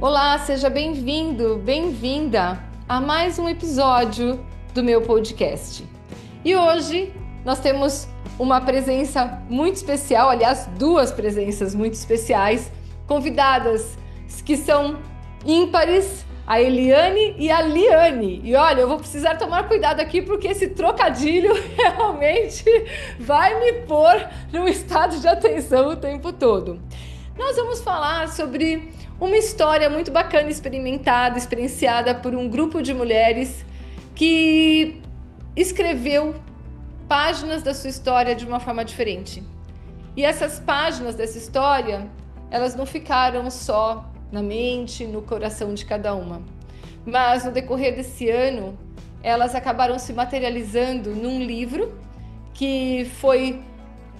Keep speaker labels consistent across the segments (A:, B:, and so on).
A: Olá, seja bem-vindo, bem-vinda a mais um episódio do meu podcast. E hoje nós temos uma presença muito especial, aliás, duas presenças muito especiais, convidadas que são ímpares, a Eliane e a Liane. E olha, eu vou precisar tomar cuidado aqui porque esse trocadilho realmente vai me pôr num estado de atenção o tempo todo. Nós vamos falar sobre uma história muito bacana, experimentada, experienciada por um grupo de mulheres que escreveu páginas da sua história de uma forma diferente. E essas páginas dessa história, elas não ficaram só na mente, no coração de cada uma. Mas no decorrer desse ano, elas acabaram se materializando num livro que foi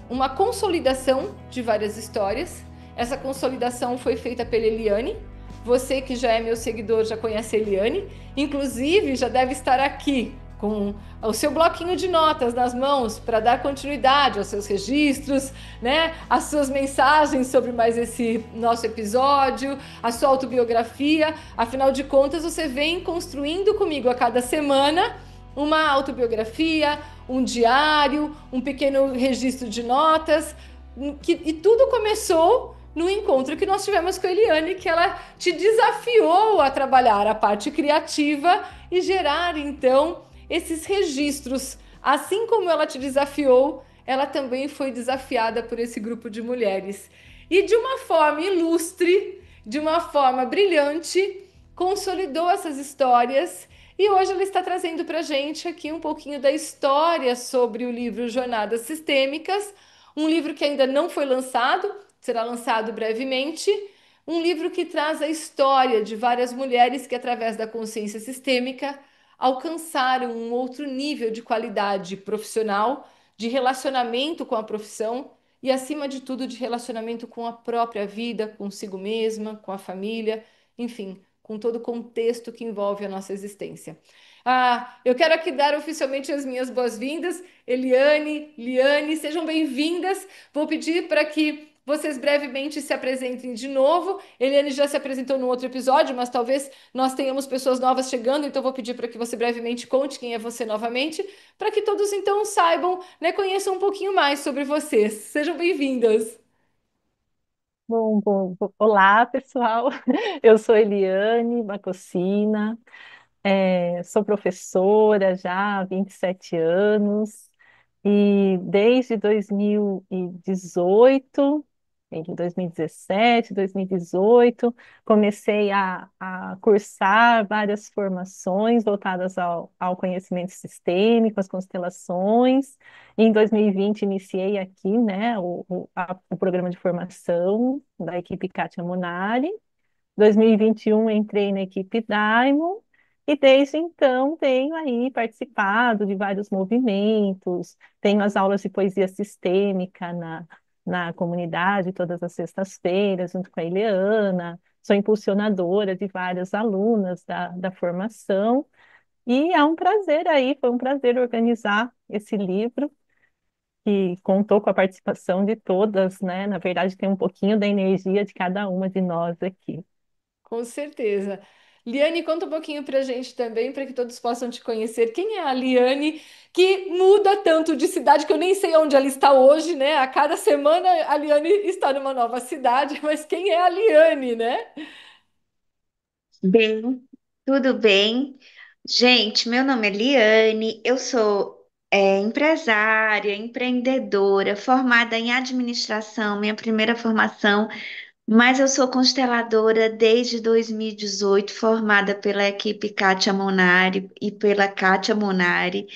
A: uma consolidação de várias histórias. Essa consolidação foi feita pela Eliane. Você que já é meu seguidor já conhece a Eliane, inclusive já deve estar aqui com o seu bloquinho de notas nas mãos para dar continuidade aos seus registros, né? As suas mensagens sobre mais esse nosso episódio, a sua autobiografia. Afinal de contas, você vem construindo comigo a cada semana uma autobiografia, um diário, um pequeno registro de notas, e tudo começou no encontro que nós tivemos com a Eliane, que ela te desafiou a trabalhar a parte criativa e gerar, então, esses registros. Assim como ela te desafiou, ela também foi desafiada por esse grupo de mulheres. E de uma forma ilustre, de uma forma brilhante, consolidou essas histórias e hoje ela está trazendo para a gente aqui um pouquinho da história sobre o livro Jornadas Sistêmicas, um livro que ainda não foi lançado, será lançado brevemente, um livro que traz a história de várias mulheres que, através da consciência sistêmica, alcançaram um outro nível de qualidade profissional, de relacionamento com a profissão e, acima de tudo, de relacionamento com a própria vida, consigo mesma, com a família, enfim, com todo o contexto que envolve a nossa existência. Eu quero aqui dar oficialmente as minhas boas-vindas, Eliane, Liane, sejam bem-vindas. Vou pedir para que vocês brevemente se apresentem de novo. Eliane já se apresentou no outro episódio, mas talvez nós tenhamos pessoas novas chegando, então vou pedir para que você brevemente conte quem é você novamente, para que todos então saibam, né, conheçam um pouquinho mais sobre vocês. Sejam bem-vindas.
B: Olá, pessoal. Eu sou Eliane Macocina, sou professora já há 27 anos e desde 2018, entre 2017 e 2018, comecei a cursar várias formações voltadas ao conhecimento sistêmico, às constelações. Em 2020, iniciei aqui, né, o programa de formação da equipe Kátia Monari. 2021 entrei na equipe Daimon e desde então tenho aí participado de vários movimentos, tenho as aulas de poesia sistêmica na comunidade todas as sextas-feiras, junto com a Eliana, sou impulsionadora de várias alunas da formação, e é um prazer aí, foi um prazer organizar esse livro, que contou com a participação de todas, né? Na verdade, tem um pouquinho da energia de cada uma de nós aqui.
A: Com certeza. Liane, conta um pouquinho para a gente também, para que todos possam te conhecer. Quem é a Liane que muda tanto de cidade que eu nem sei onde ela está hoje, né? A cada semana a Liane está numa nova cidade, mas quem é a Liane, né?
C: Bem, tudo bem. Gente, meu nome é Liane, eu sou empresária, empreendedora, formada em administração, minha primeira formação, mas eu sou consteladora desde 2018, formada pela equipe Kátia Monari e pela Kátia Monari.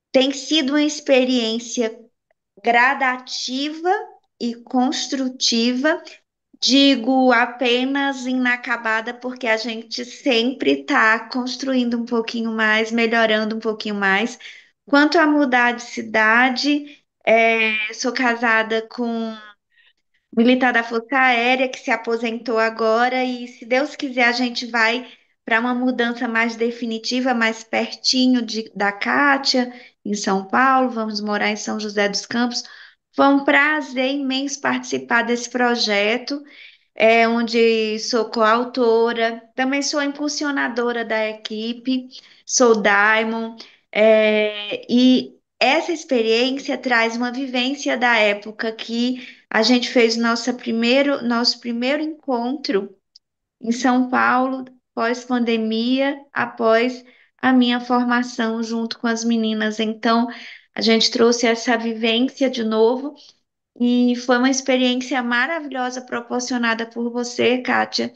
C: Tem sido uma experiência gradativa e construtiva. Digo apenas inacabada porque a gente sempre está construindo um pouquinho mais, melhorando um pouquinho mais. Quanto a mudar de cidade, sou casada com um militar da Força Aérea que se aposentou agora e, se Deus quiser, a gente vai para uma mudança mais definitiva, mais pertinho da Cátia, em São Paulo. Vamos morar em São José dos Campos. Foi um prazer imenso participar desse projeto. onde sou coautora, também sou impulsionadora da equipe, sou Diamond, e essa experiência traz uma vivência da época que a gente fez nosso primeiro encontro em São Paulo, pós-pandemia, após a minha formação junto com as meninas. Então, a gente trouxe essa vivência de novo e foi uma experiência maravilhosa proporcionada por você, Kátia,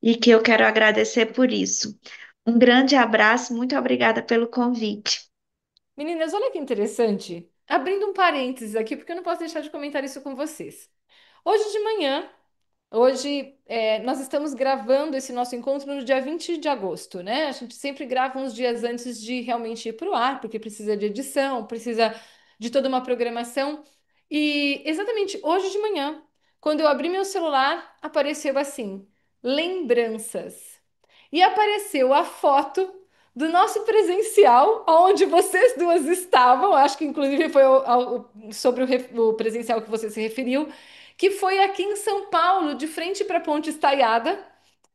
C: e que eu quero agradecer por isso. Um grande abraço, muito obrigada pelo convite.
A: Meninas, olha que interessante. Abrindo um parênteses aqui, porque eu não posso deixar de comentar isso com vocês. Hoje de manhã, nós estamos gravando esse nosso encontro no dia 20 de agosto, né? A gente sempre grava uns dias antes de realmente ir para o ar, porque precisa de edição, precisa de toda uma programação. E exatamente hoje de manhã, quando eu abri meu celular, apareceu assim: lembranças. E apareceu a foto do nosso presencial, onde vocês duas estavam. Acho que inclusive foi sobre o presencial que você se referiu, que foi aqui em São Paulo, de frente para a Ponte Estaiada,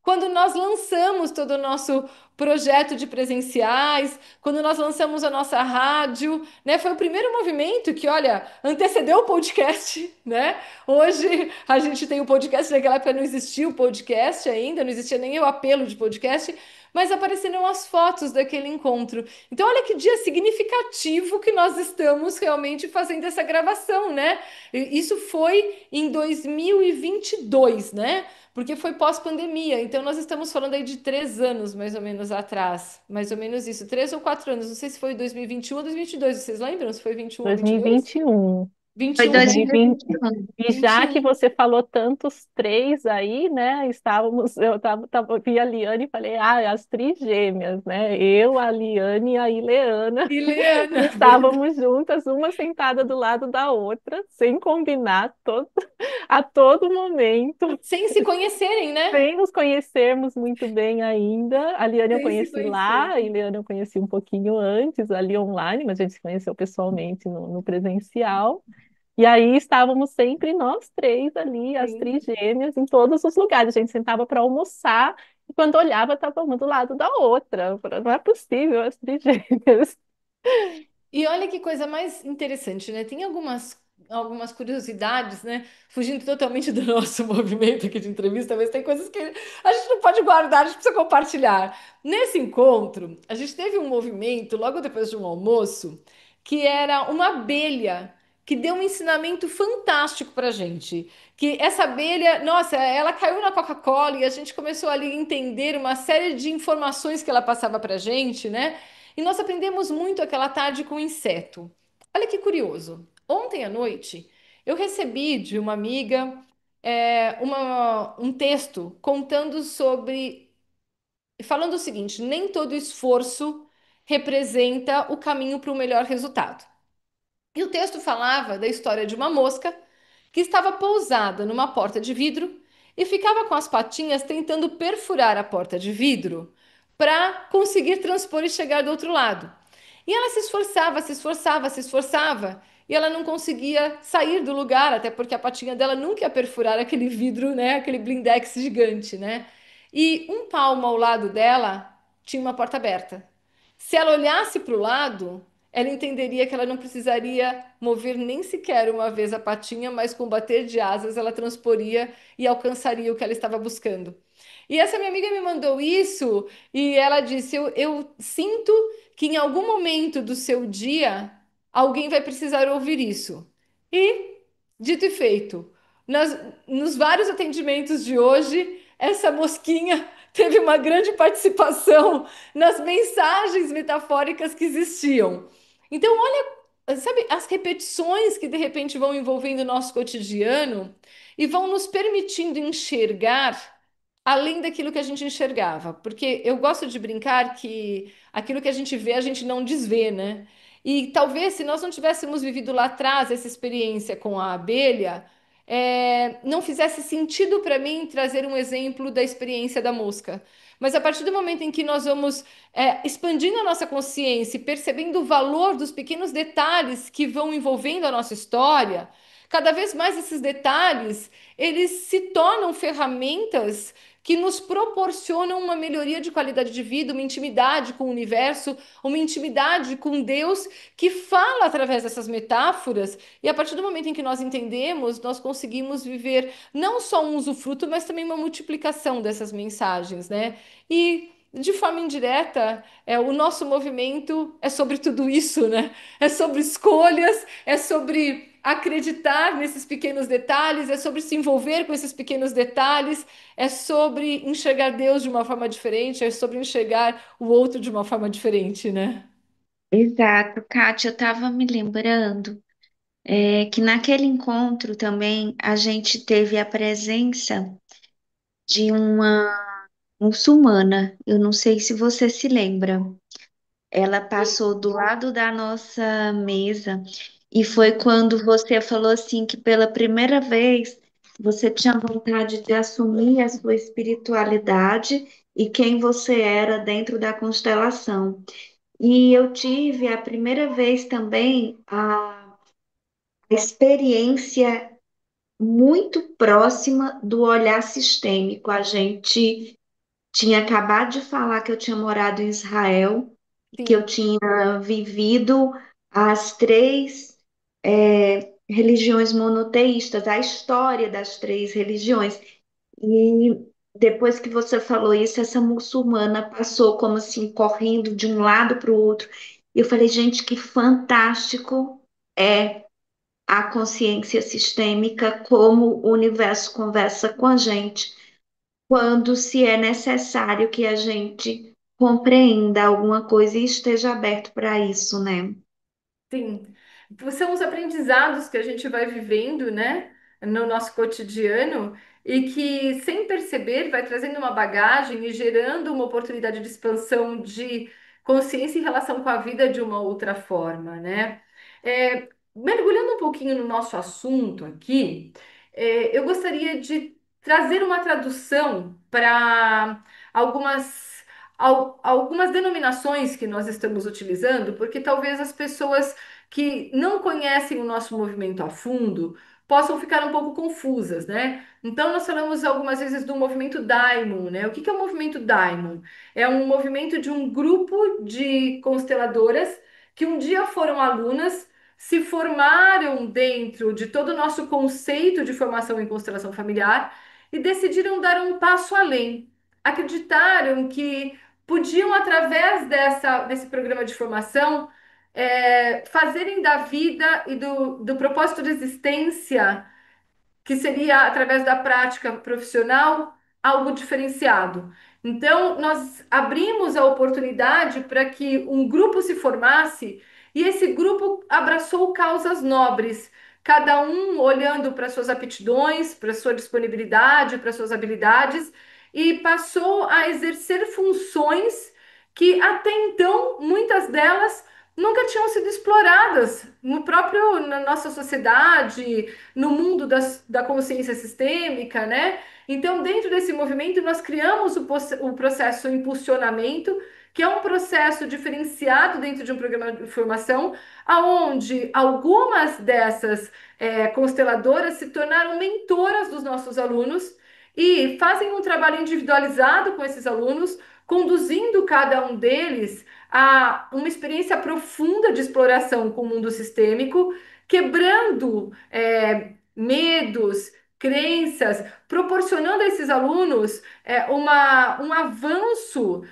A: quando nós lançamos todo o nosso projeto de presenciais, quando nós lançamos a nossa rádio, né? Foi o primeiro movimento que, olha, antecedeu o podcast, né? Hoje a gente tem o podcast, naquela época não existia o podcast ainda, não existia nem o apelo de podcast, mas apareceram as fotos daquele encontro. Então, olha que dia significativo que nós estamos realmente fazendo essa gravação, né? Isso foi em 2022, né? Porque foi pós-pandemia. Então, nós estamos falando aí de 3 anos, mais ou menos, atrás. Mais ou menos isso, 3 ou 4 anos. Não sei se foi 2021 ou 2022. Vocês lembram se foi 21 ou 22?
B: 2021.
A: 21,
C: Foi
A: né?
B: 2020.
C: 2021.
B: E já que
A: 21.
B: você falou tantos três aí, né? Vi a Liane e falei, ah, as trigêmeas, né? Eu, a Liane e a Ileana
A: E Leana,
B: estávamos juntas, uma sentada do lado da outra, sem combinar, a todo momento,
A: sem se conhecerem, né?
B: sem nos conhecermos muito bem ainda. A Liane eu
A: Sem se
B: conheci lá, a
A: conhecerem.
B: Ileana eu conheci um pouquinho antes, ali online, mas a gente se conheceu pessoalmente no presencial. E aí estávamos sempre nós três ali, as
A: Sim.
B: trigêmeas, em todos os lugares. A gente sentava para almoçar e quando olhava, estava uma do lado da outra. Eu falei, não é possível, as trigêmeas.
A: E olha que coisa mais interessante, né? Tem algumas curiosidades, né? Fugindo totalmente do nosso movimento aqui de entrevista, mas tem coisas que a gente não pode guardar, a gente precisa compartilhar. Nesse encontro, a gente teve um movimento logo depois de um almoço que era uma abelha que deu um ensinamento fantástico para gente. Que essa abelha, nossa, ela caiu na Coca-Cola e a gente começou ali a entender uma série de informações que ela passava para gente, né? E nós aprendemos muito aquela tarde com o inseto. Olha que curioso. Ontem à noite, eu recebi de uma amiga um texto contando sobre, falando o seguinte: nem todo esforço representa o caminho para o melhor resultado. E o texto falava da história de uma mosca que estava pousada numa porta de vidro e ficava com as patinhas tentando perfurar a porta de vidro para conseguir transpor e chegar do outro lado. E ela se esforçava, se esforçava, se esforçava, e ela não conseguia sair do lugar, até porque a patinha dela nunca ia perfurar aquele vidro, né, aquele blindex gigante, né? E um palmo ao lado dela tinha uma porta aberta. Se ela olhasse para o lado, ela entenderia que ela não precisaria mover nem sequer uma vez a patinha, mas com bater de asas ela transporia e alcançaria o que ela estava buscando. E essa minha amiga me mandou isso e ela disse: eu sinto que em algum momento do seu dia alguém vai precisar ouvir isso. E, dito e feito, nos vários atendimentos de hoje, essa mosquinha teve uma grande participação nas mensagens metafóricas que existiam. Então, olha, sabe, as repetições que de repente vão envolvendo o nosso cotidiano e vão nos permitindo enxergar além daquilo que a gente enxergava. Porque eu gosto de brincar que aquilo que a gente vê, a gente não desvê, né? E talvez se nós não tivéssemos vivido lá atrás essa experiência com a abelha, não fizesse sentido para mim trazer um exemplo da experiência da mosca. Mas a partir do momento em que nós vamos expandindo a nossa consciência e percebendo o valor dos pequenos detalhes que vão envolvendo a nossa história, cada vez mais esses detalhes, eles se tornam ferramentas que nos proporcionam uma melhoria de qualidade de vida, uma intimidade com o universo, uma intimidade com Deus, que fala através dessas metáforas, e a partir do momento em que nós entendemos, nós conseguimos viver não só um usufruto, mas também uma multiplicação dessas mensagens, né? E de forma indireta, o nosso movimento é sobre tudo isso, né? É sobre escolhas, é sobre acreditar nesses pequenos detalhes, é sobre se envolver com esses pequenos detalhes, é sobre enxergar Deus de uma forma diferente, é sobre enxergar o outro de uma forma diferente, né?
C: Exato, Kátia, eu estava me lembrando que naquele encontro também a gente teve a presença de uma muçulmana. Eu não sei se você se lembra. Ela passou do lado da nossa mesa e foi quando você falou assim que pela primeira vez você tinha vontade de assumir a sua espiritualidade e quem você era dentro da constelação. E eu tive a primeira vez também a experiência muito próxima do olhar sistêmico. A gente tinha acabado de falar que eu tinha morado em Israel, que eu
A: Sim,
C: tinha vivido as três religiões monoteístas, a história das três religiões. E depois que você falou isso, essa muçulmana passou como assim, correndo de um lado para o outro. E eu falei, gente, que fantástico é a consciência sistêmica, como o universo conversa com a gente quando se é necessário que a gente compreenda alguma coisa e esteja aberto para isso, né?
A: sim. São os aprendizados que a gente vai vivendo, né, no nosso cotidiano e que, sem perceber, vai trazendo uma bagagem e gerando uma oportunidade de expansão de consciência em relação com a vida de uma outra forma, né? Mergulhando um pouquinho no nosso assunto aqui, eu gostaria de trazer uma tradução para algumas, algumas denominações que nós estamos utilizando, porque talvez as pessoas que não conhecem o nosso movimento a fundo possam ficar um pouco confusas, né? Então, nós falamos algumas vezes do movimento Daimon, né? O que que é o movimento Daimon? É um movimento de um grupo de consteladoras que um dia foram alunas, se formaram dentro de todo o nosso conceito de formação em constelação familiar e decidiram dar um passo além. Acreditaram que podiam, através desse programa de formação, fazerem da vida e do propósito de existência, que seria através da prática profissional, algo diferenciado. Então, nós abrimos a oportunidade para que um grupo se formasse e esse grupo abraçou causas nobres, cada um olhando para suas aptidões, para sua disponibilidade, para suas habilidades e passou a exercer funções que até então, muitas delas nunca tinham sido exploradas no próprio na nossa sociedade, no mundo da consciência sistêmica, né? Então, dentro desse movimento, nós criamos o processo impulsionamento, que é um processo diferenciado dentro de um programa de formação, aonde algumas dessas consteladoras se tornaram mentoras dos nossos alunos e fazem um trabalho individualizado com esses alunos, conduzindo cada um deles a uma experiência profunda de exploração com o mundo sistêmico, quebrando medos, crenças, proporcionando a esses alunos um avanço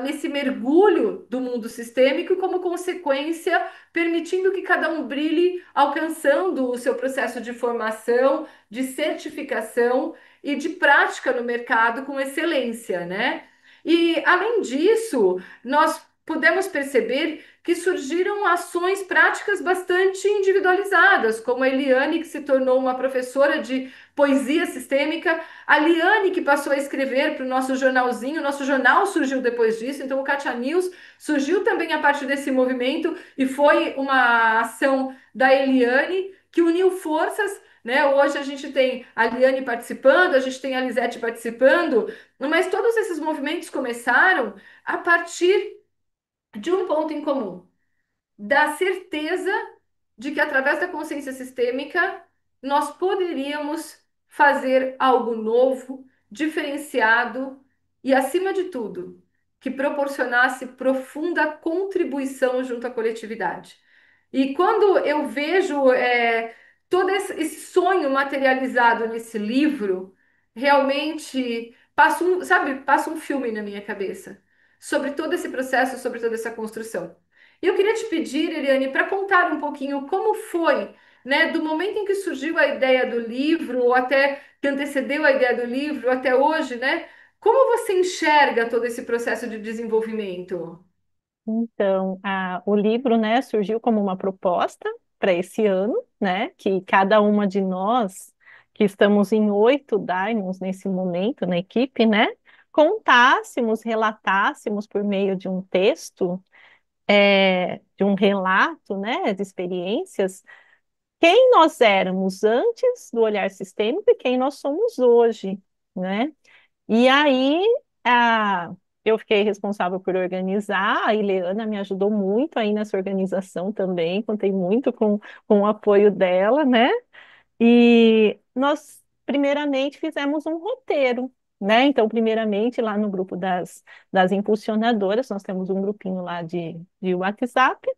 A: nesse mergulho do mundo sistêmico e, como consequência, permitindo que cada um brilhe, alcançando o seu processo de formação, de certificação e de prática no mercado com excelência, né? E, além disso, nós pudemos perceber que surgiram ações práticas bastante individualizadas, como a Eliane, que se tornou uma professora de poesia sistêmica, a Liane, que passou a escrever para o nosso jornalzinho, o nosso jornal surgiu depois disso, então o Katia News surgiu também a partir desse movimento e foi uma ação da Eliane que uniu forças. Né? Hoje a gente tem a Liane participando, a gente tem a Lisete participando, mas todos esses movimentos começaram a partir de um ponto em comum, da certeza de que através da consciência sistêmica nós poderíamos fazer algo novo, diferenciado e, acima de tudo, que proporcionasse profunda contribuição junto à coletividade. E quando eu vejo todo esse sonho materializado nesse livro, realmente passa um filme na minha cabeça sobre todo esse processo, sobre toda essa construção. E eu queria te pedir, Eliane, para contar um pouquinho como foi, né, do momento em que surgiu a ideia do livro, ou até que antecedeu a ideia do livro, até hoje, né? Como você enxerga todo esse processo de desenvolvimento?
B: Então, o livro, né, surgiu como uma proposta para esse ano, né, que cada uma de nós, que estamos em 8 Diamonds nesse momento na equipe, né, contássemos, relatássemos por meio de um texto, de um relato, né, de experiências, quem nós éramos antes do olhar sistêmico e quem nós somos hoje, né? E aí, a, eu fiquei responsável por organizar, a Ileana me ajudou muito aí nessa organização também, contei muito com o apoio dela, né? E nós, primeiramente, fizemos um roteiro, né? Então, primeiramente, lá no grupo das impulsionadoras, nós temos um grupinho lá de WhatsApp,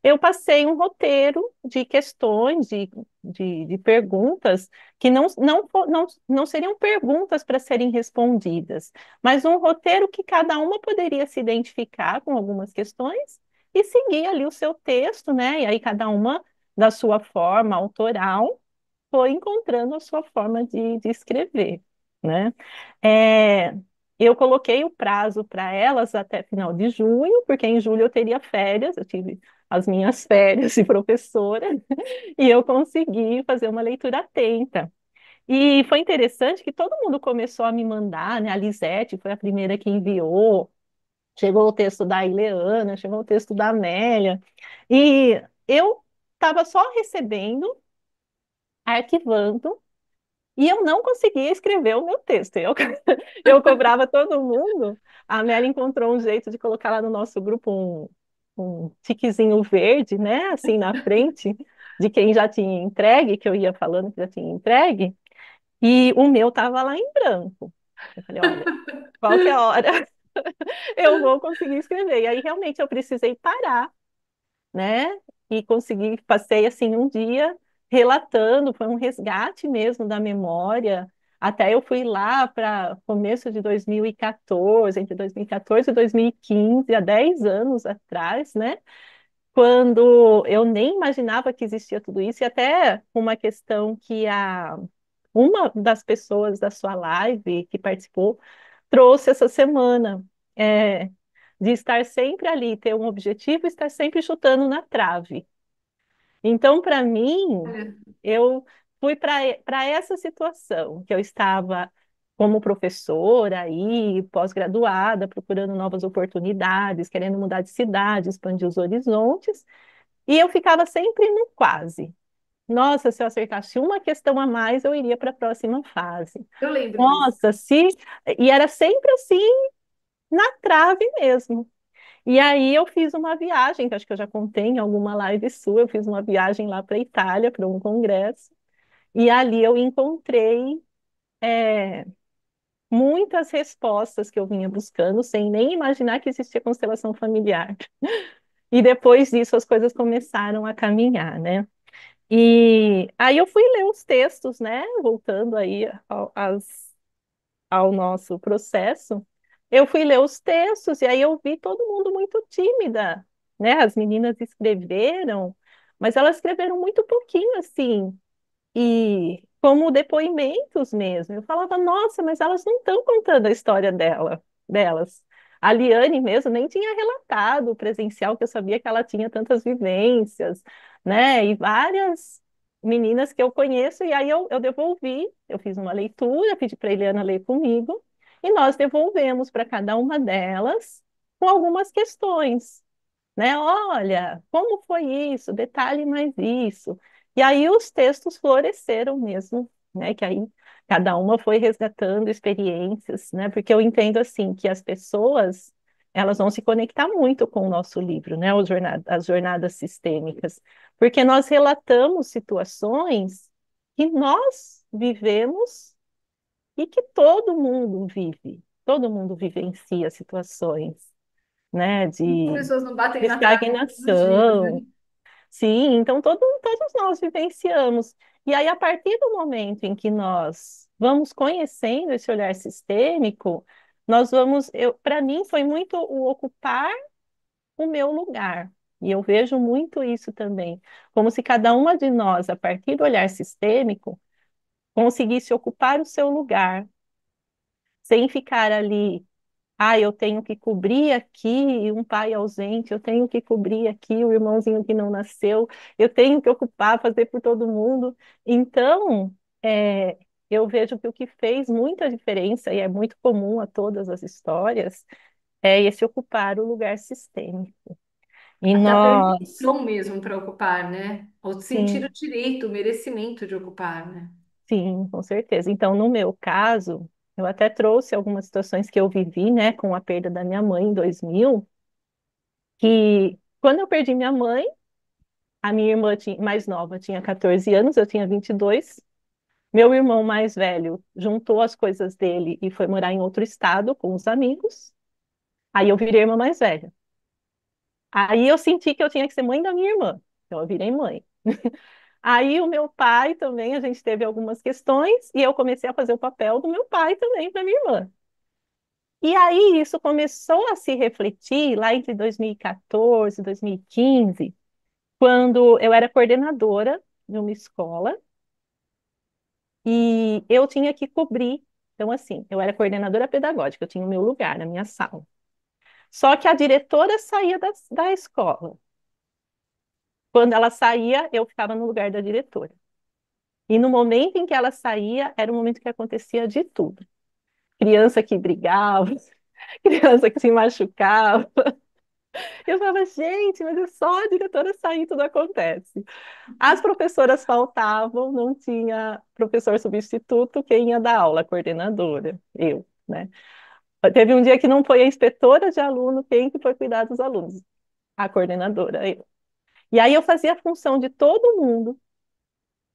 B: eu passei um roteiro de questões, de perguntas, que não seriam perguntas para serem respondidas, mas um roteiro que cada uma poderia se identificar com algumas questões e seguir ali o seu texto, né? E aí cada uma da sua forma autoral foi encontrando a sua forma de escrever, né? É, eu coloquei o prazo para elas até final de junho, porque em julho eu teria férias, eu tive as minhas férias de professora, e eu consegui fazer uma leitura atenta. E foi interessante que todo mundo começou a me mandar, né? A Lisete foi a primeira que enviou, chegou o texto da Ileana, chegou o texto da Amélia, e eu estava só recebendo, arquivando, e eu não conseguia escrever o meu texto. Eu, eu cobrava todo mundo. A Amélia encontrou um jeito de colocar lá no nosso grupo um tiquezinho verde, né? Assim, na frente de quem já tinha entregue, que eu ia falando que já tinha entregue. E o meu estava lá em branco. Eu falei, olha, qualquer hora eu vou conseguir escrever. E aí, realmente, eu precisei parar, né? E consegui, passei assim um dia relatando, foi um resgate mesmo da memória. Até eu fui lá para começo de 2014, entre 2014 e 2015, há 10 anos atrás, né? Quando eu nem imaginava que existia tudo isso, e até uma questão que uma das pessoas da sua live que participou trouxe essa semana. É, de estar sempre ali, ter um objetivo, e estar sempre chutando na trave. Então, para mim,
A: Olha,
B: eu fui para essa situação, que eu estava como professora aí, pós-graduada, procurando novas oportunidades, querendo mudar de cidade, expandir os horizontes, e eu ficava sempre no quase. Nossa, se eu acertasse uma questão a mais, eu iria para a próxima fase.
A: eu lembro disso.
B: Nossa, se... E era sempre assim, na trave mesmo. E aí eu fiz uma viagem, que acho que eu já contei em alguma live sua, eu fiz uma viagem lá para a Itália, para um congresso, e ali eu encontrei muitas respostas que eu vinha buscando, sem nem imaginar que existia constelação familiar. E depois disso as coisas começaram a caminhar, né? E aí eu fui ler os textos, né? Voltando aí ao nosso processo, eu fui ler os textos e aí eu vi todo mundo muito tímida, né? As meninas escreveram, mas elas escreveram muito pouquinho assim, e como depoimentos mesmo. Eu falava, nossa, mas elas não estão contando a história delas. A Liane mesmo nem tinha relatado o presencial, que eu sabia que ela tinha tantas vivências, né? E várias meninas que eu conheço, e aí eu devolvi, eu fiz uma leitura, pedi para a Eliana ler comigo, e nós devolvemos para cada uma delas com algumas questões, né? Olha, como foi isso? Detalhe mais isso. E aí os textos floresceram mesmo, né? Que aí cada uma foi resgatando experiências, né? Porque eu entendo assim que as pessoas elas vão se conectar muito com o nosso livro, né? As jornadas sistêmicas, porque nós relatamos situações que nós vivemos e que todo mundo vivencia situações, né,
A: As pessoas não batem
B: de
A: na trave todos os dias, né?
B: estagnação. Sim, então todos nós vivenciamos. E aí, a partir do momento em que nós vamos conhecendo esse olhar sistêmico, nós vamos, para mim, foi muito o ocupar o meu lugar. E eu vejo muito isso também, como se cada uma de nós, a partir do olhar sistêmico, conseguisse ocupar o seu lugar, sem ficar ali, ah, eu tenho que cobrir aqui um pai ausente, eu tenho que cobrir aqui o irmãozinho que não nasceu, eu tenho que ocupar, fazer por todo mundo. Então, é, eu vejo que o que fez muita diferença, e é muito comum a todas as histórias, é esse ocupar o lugar sistêmico. E
A: Até a
B: nós,
A: permissão mesmo para ocupar, né? Ou sentir o
B: sim,
A: direito, o merecimento de ocupar, né?
B: sim, com certeza. Então, no meu caso, eu até trouxe algumas situações que eu vivi, né, com a perda da minha mãe em 2000, que quando eu perdi minha mãe, a minha irmã mais nova tinha 14 anos, eu tinha 22. Meu irmão mais velho juntou as coisas dele e foi morar em outro estado com os amigos. Aí eu virei irmã mais velha. Aí eu senti que eu tinha que ser mãe da minha irmã. Então eu virei mãe. Aí o meu pai também, a gente teve algumas questões e eu comecei a fazer o papel do meu pai também para minha irmã. E aí isso começou a se refletir lá entre 2014 e 2015, quando eu era coordenadora de uma escola e eu tinha que cobrir. Então, assim, eu era coordenadora pedagógica, eu tinha o meu lugar na minha sala. Só que a diretora saía da escola. Quando ela saía, eu ficava no lugar da diretora. E no momento em que ela saía, era o momento que acontecia de tudo. Criança que brigava, criança que se machucava. Eu falava, gente, mas é só a diretora sair, tudo acontece. As professoras faltavam, não tinha professor substituto, quem ia dar aula, a coordenadora, eu, né? Teve um dia que não foi a inspetora de aluno, quem que foi cuidar dos alunos? A coordenadora, eu. E aí eu fazia a função de todo mundo,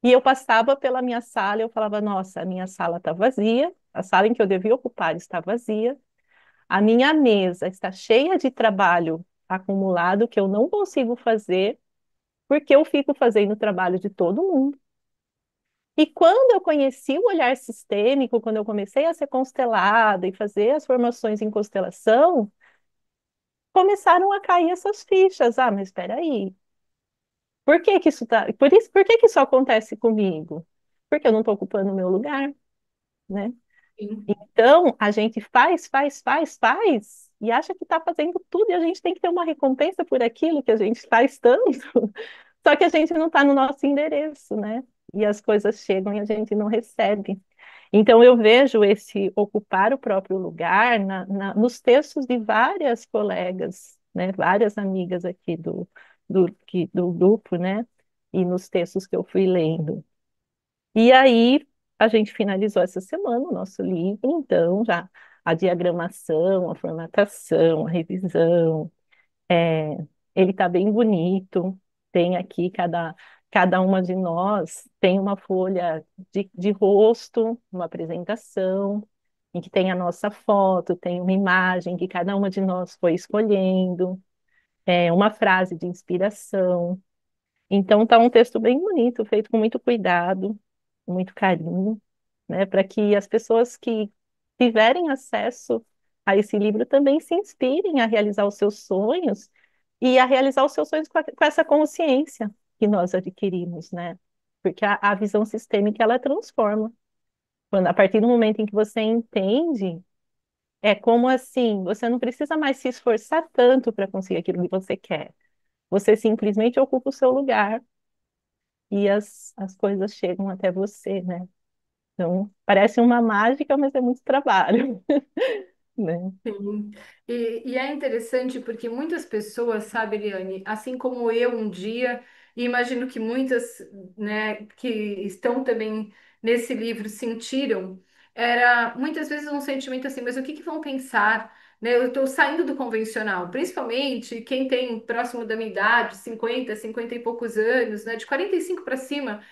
B: e eu passava pela minha sala, e eu falava, nossa, a minha sala está vazia, a sala em que eu devia ocupar está vazia, a minha mesa está cheia de trabalho acumulado que eu não consigo fazer, porque eu fico fazendo o trabalho de todo mundo. E quando eu conheci o olhar sistêmico, quando eu comecei a ser constelada e fazer as formações em constelação, começaram a cair essas fichas. Ah, mas espera aí. Por que que isso tá, por que que isso acontece comigo? Porque eu não estou ocupando o meu lugar, né?
A: Sim.
B: Então, a gente faz e acha que está fazendo tudo e a gente tem que ter uma recompensa por aquilo que a gente faz tanto. Só que a gente não está no nosso endereço, né? E as coisas chegam e a gente não recebe. Então, eu vejo esse ocupar o próprio lugar nos textos de várias colegas, né? Várias amigas aqui do grupo, né? E nos textos que eu fui lendo. E aí, a gente finalizou essa semana o nosso livro, então, já a diagramação, a formatação, a revisão, é, ele está bem bonito. Tem aqui cada uma de nós tem uma folha de rosto, uma apresentação, em que tem a nossa foto, tem uma imagem que cada uma de nós foi escolhendo, uma frase de inspiração. Então tá um texto bem bonito, feito com muito cuidado, com muito carinho, né, para que as pessoas que tiverem acesso a esse livro também se inspirem a realizar os seus sonhos e a realizar os seus sonhos com essa consciência que nós adquirimos, né? Porque a visão sistêmica ela transforma. Quando, a partir do momento em que você entende, é como assim, você não precisa mais se esforçar tanto para conseguir aquilo que você quer. Você simplesmente ocupa o seu lugar e as coisas chegam até você, né? Então, parece uma mágica, mas é muito trabalho, né?
A: Sim. E é interessante porque muitas pessoas, sabe, Eliane, assim como eu um dia, e imagino que muitas, né, que estão também nesse livro sentiram, era muitas vezes um sentimento assim, mas o que que vão pensar? Né? Eu estou saindo do convencional, principalmente quem tem próximo da minha idade, 50 e poucos anos, né, de 45 para cima.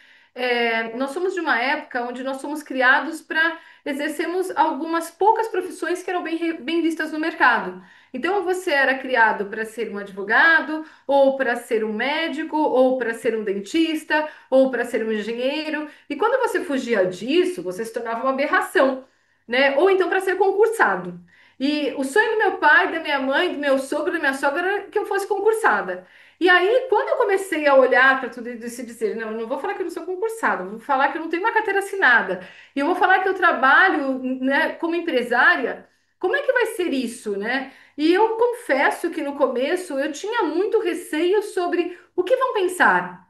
A: nós somos de uma época onde nós somos criados para exercermos algumas poucas profissões que eram bem vistas no mercado. Então, você era criado para ser um advogado, ou para ser um médico, ou para ser um dentista, ou para ser um engenheiro. E quando você fugia disso, você se tornava uma aberração, né? Ou então para ser concursado. E o sonho do meu pai, da minha mãe, do meu sogro, da minha sogra era que eu fosse concursada. E aí, quando eu comecei a olhar para tudo isso e dizer, não, eu não vou falar que eu não sou concursada, eu vou falar que eu não tenho uma carteira assinada, e eu vou falar que eu trabalho, né, como empresária, como é que vai ser isso, né? E eu confesso que no começo eu tinha muito receio sobre o que vão pensar.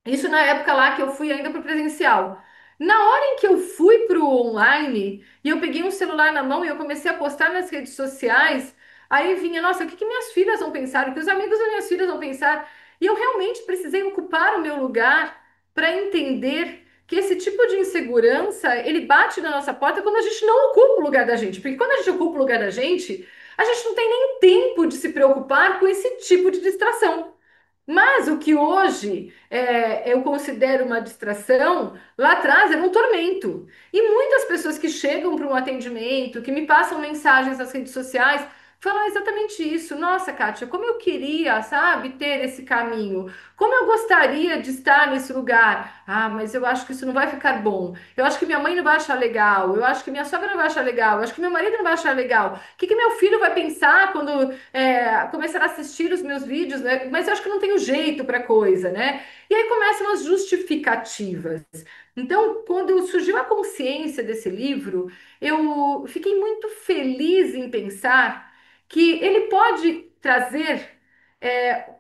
A: Isso na época lá que eu fui ainda para o presencial. Na hora em que eu fui para o online e eu peguei um celular na mão e eu comecei a postar nas redes sociais, aí vinha, nossa, o que que minhas filhas vão pensar? O que os amigos das minhas filhas vão pensar? E eu realmente precisei ocupar o meu lugar para entender que esse tipo de insegurança, ele bate na nossa porta quando a gente não ocupa o lugar da gente. Porque quando a gente ocupa o lugar da gente, a gente não tem nem tempo de se preocupar com esse tipo de distração. Mas o que hoje eu considero uma distração, lá atrás era um tormento. E muitas pessoas que chegam para um atendimento, que me passam mensagens nas redes sociais, falam exatamente isso. Nossa, Kátia, como eu queria, sabe, ter esse caminho. Como eu gostaria de estar nesse lugar. Ah, mas eu acho que isso não vai ficar bom. Eu acho que minha mãe não vai achar legal. Eu acho que minha sogra não vai achar legal. Eu acho que meu marido não vai achar legal. O que que meu filho vai pensar quando começar a assistir os meus vídeos, né? Mas eu acho que não tenho jeito para coisa, né? E aí começam as justificativas. Então, quando surgiu a consciência desse livro, eu fiquei muito feliz em pensar que ele pode trazer,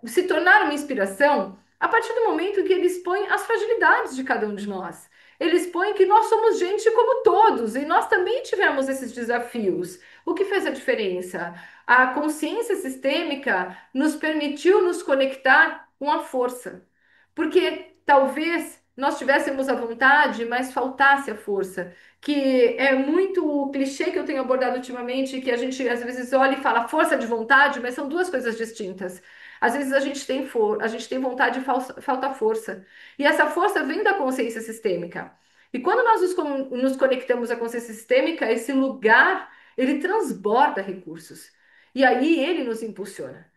A: se tornar uma inspiração a partir do momento em que ele expõe as fragilidades de cada um de nós. Ele expõe que nós somos gente como todos e nós também tivemos esses desafios. O que fez a diferença? A consciência sistêmica nos permitiu nos conectar com a força, porque talvez nós tivéssemos a vontade, mas faltasse a força, que é muito o clichê que eu tenho abordado ultimamente, que a gente às vezes olha e fala força de vontade, mas são duas coisas distintas. Às vezes a gente tem vontade e falta força. E essa força vem da consciência sistêmica. E quando nós nos conectamos à consciência sistêmica, esse lugar, ele transborda recursos. E aí ele nos impulsiona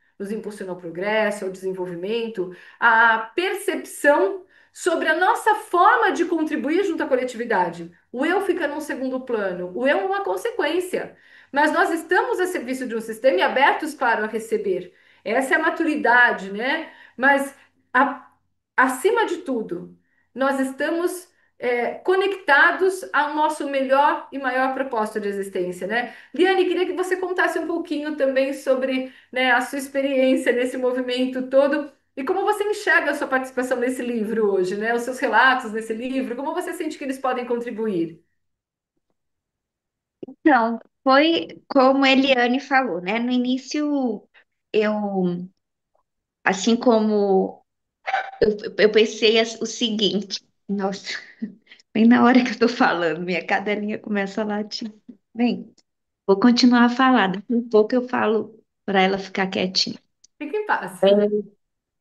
A: ao progresso, ao desenvolvimento, à percepção sobre a nossa forma de contribuir junto à coletividade. O eu fica num segundo plano, o eu é uma consequência, mas nós estamos a serviço de um sistema e abertos para receber. Essa é a maturidade, né? Mas a- acima de tudo, nós estamos conectados ao nosso melhor e maior propósito de existência, né? Liane, queria que você contasse um pouquinho também sobre, né, a sua experiência nesse movimento todo e como você enxerga a sua participação nesse livro hoje, né? Os seus relatos nesse livro, como você sente que eles podem contribuir?
C: Então, foi como a Eliane falou, né? No início, eu, assim como eu pensei o seguinte, nossa, bem na hora que eu tô falando, minha cadelinha começa a latir. Bem, vou continuar a falar, daqui a pouco eu falo para ela ficar quietinha.
A: Fique em paz.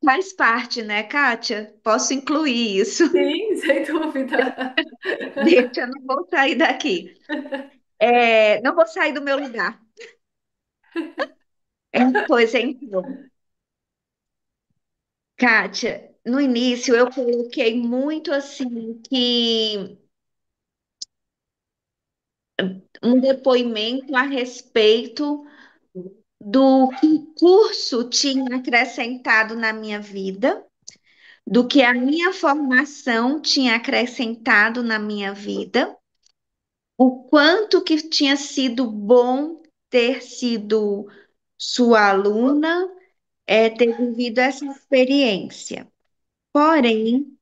C: Faz parte, né, Kátia? Posso incluir isso.
A: Sim, sem dúvida.
C: Deixa, eu não vou sair daqui. Não vou sair do meu lugar. Pois então, Kátia, no início eu coloquei muito assim que um depoimento a respeito do que o curso tinha acrescentado na minha vida, do que a minha formação tinha acrescentado na minha vida, o quanto que tinha sido bom ter sido sua aluna, ter vivido essa experiência. Porém,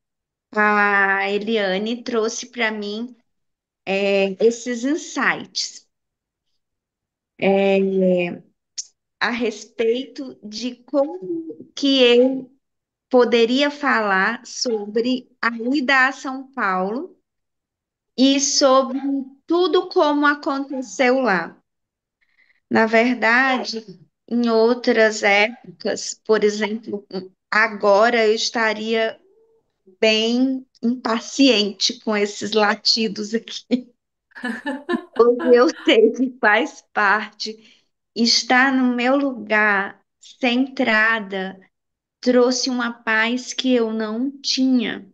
C: a Eliane trouxe para mim esses insights a respeito de como que eu poderia falar sobre a ida a São Paulo e sobre tudo como aconteceu lá. Na verdade, em outras épocas, por exemplo, agora eu estaria bem impaciente com esses latidos aqui. Hoje eu sei que faz parte. Estar no meu lugar, centrada, trouxe uma paz que eu não tinha.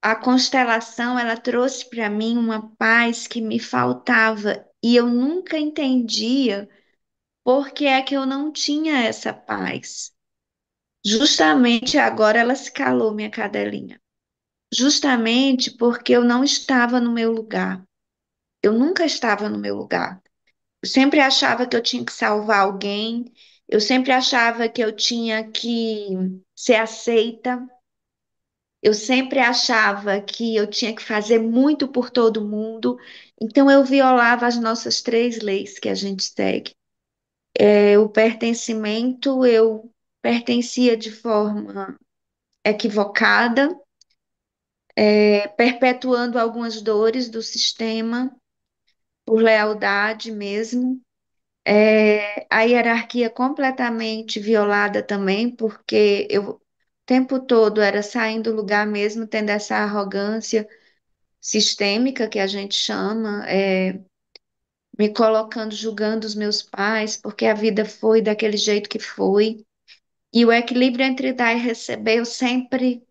C: A constelação, ela trouxe para mim uma paz que me faltava e eu nunca entendia por que é que eu não tinha essa paz. Justamente agora ela se calou, minha cadelinha. Justamente porque eu não estava no meu lugar. Eu nunca estava no meu lugar. Eu sempre achava que eu tinha que salvar alguém, eu sempre achava que eu tinha que ser aceita, eu sempre achava que eu tinha que fazer muito por todo mundo, então eu violava as nossas três leis que a gente segue. O pertencimento, eu pertencia de forma equivocada, perpetuando algumas dores do sistema, por lealdade mesmo. A hierarquia completamente violada também, porque eu o tempo todo era saindo do lugar mesmo, tendo essa arrogância sistêmica que a gente chama, me colocando, julgando os meus pais, porque a vida foi daquele jeito que foi. E o equilíbrio entre dar e receber, eu sempre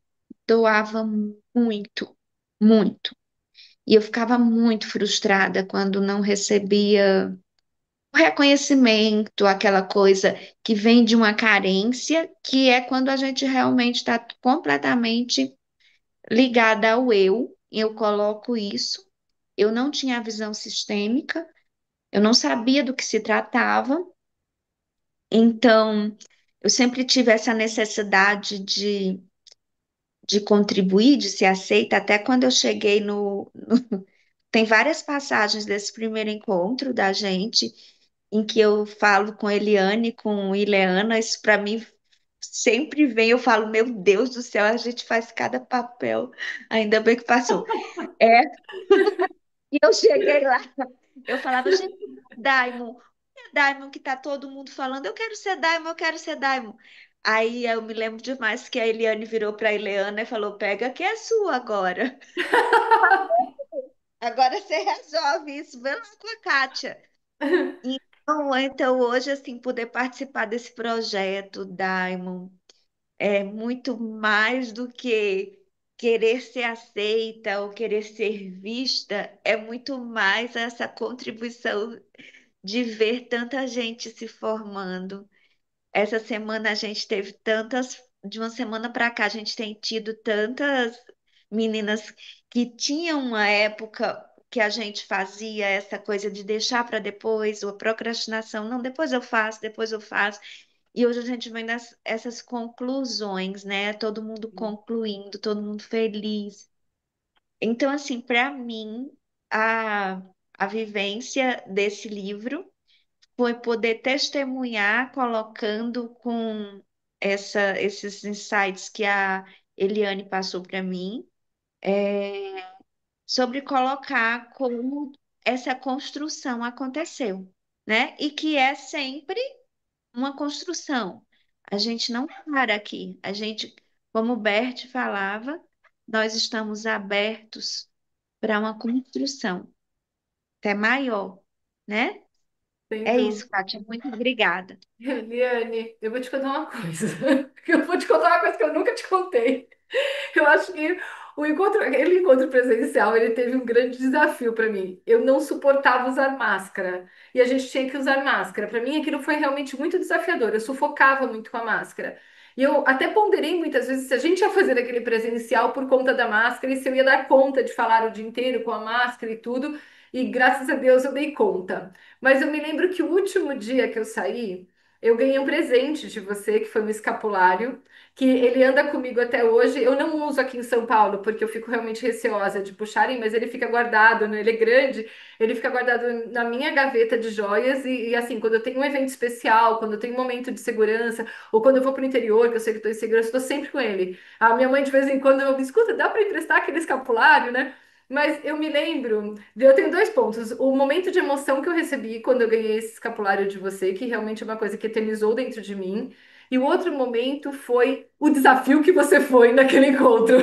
C: doava muito, muito. E eu ficava muito frustrada quando não recebia o reconhecimento, aquela coisa que vem de uma carência, que é quando a gente realmente está completamente ligada ao eu. Eu coloco isso. Eu não tinha a visão sistêmica, eu não sabia do que se tratava, então eu sempre tive essa necessidade de contribuir, de ser aceita, até quando eu cheguei Tem várias passagens desse primeiro encontro da gente em que eu falo com Eliane, com Ileana, isso para mim sempre vem, eu falo, meu Deus do céu, a gente faz cada papel, ainda bem que passou. É, e eu cheguei lá, eu falava, gente, Daimon, é Daimon que tá todo mundo falando, eu quero ser Daimon, eu quero ser Daimon. Aí eu me lembro demais que a Eliane virou para a Ileana e falou, pega que é sua agora. Agora você resolve isso, vê lá com a Kátia. Então, hoje, assim, poder participar desse projeto, Diamond, é muito mais do que querer ser aceita ou querer ser vista, é muito mais essa contribuição de ver tanta gente se formando. Essa semana a gente teve tantas, de uma semana para cá, a gente tem tido tantas meninas que tinham uma época que a gente fazia essa coisa de deixar para depois, ou a procrastinação, não, depois eu faço, depois eu faço. E hoje a gente vem essas conclusões, né? Todo mundo concluindo, todo mundo feliz. Então, assim, para mim, a, a vivência desse livro foi poder testemunhar colocando com esses insights que a Eliane passou para mim, sobre colocar como essa construção aconteceu, né? E que é sempre uma construção. A gente não para aqui. A gente, como o Bert falava, nós estamos abertos para uma construção até maior, né?
A: Sem
C: É
A: dúvida.
C: isso, Kátia. Muito obrigada.
A: Eliane, eu vou te contar uma coisa. Eu vou te contar uma coisa que eu nunca te contei. Eu acho que aquele encontro presencial, ele teve um grande desafio para mim. Eu não suportava usar máscara e a gente tinha que usar máscara. Para mim, aquilo foi realmente muito desafiador. Eu sufocava muito com a máscara. E eu até ponderei muitas vezes se a gente ia fazer aquele presencial por conta da máscara e se eu ia dar conta de falar o dia inteiro com a máscara e tudo. E graças a Deus eu dei conta. Mas eu me lembro que o último dia que eu saí, eu ganhei um presente de você, que foi um escapulário que ele anda comigo até hoje. Eu não uso aqui em São Paulo, porque eu fico realmente receosa de puxarem, mas ele fica guardado, né? Ele é grande, ele fica guardado na minha gaveta de joias. Assim, quando eu tenho um evento especial, quando eu tenho um momento de segurança, ou quando eu vou para o interior, que eu sei que estou em segurança, estou sempre com ele. A minha mãe, de vez em quando, eu me escuta, dá para emprestar aquele escapulário, né? Mas eu me lembro, eu tenho dois pontos. O momento de emoção que eu recebi quando eu ganhei esse escapulário de você, que realmente é uma coisa que eternizou dentro de mim. e o outro momento foi o desafio que você foi naquele encontro.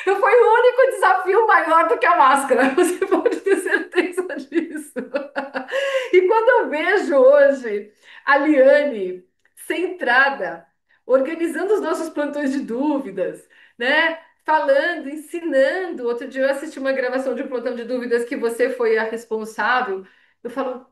A: Não foi o único desafio maior do que a máscara, você pode ter certeza disso. E quando eu vejo hoje a Liane centrada, organizando os nossos plantões de dúvidas, né? Falando, ensinando. Outro dia eu assisti uma gravação de um plantão de dúvidas que você foi a responsável. Eu falo,